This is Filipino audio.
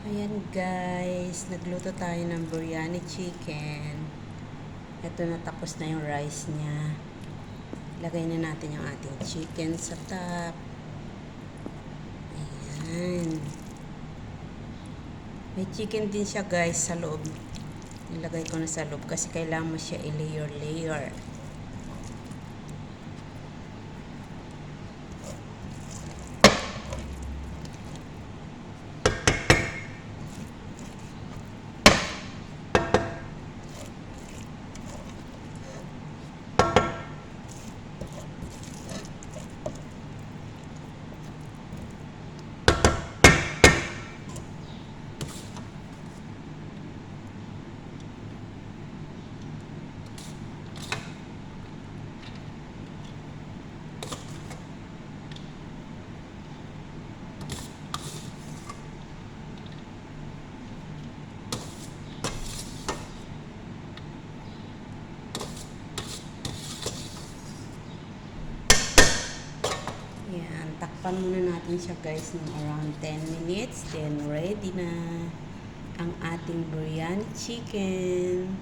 Ayan guys, nagluto tayo ng biryani chicken. Ito na, tapos na yung rice niya. Lagay na natin yung ating chicken sa top. Ayan. May chicken din siya guys sa loob. Nilagay ko na sa loob kasi kailangan mo siya i-layer. Yan, takpan muna natin siya guys ng around 10 minutes. Then ready na ang ating biryani chicken.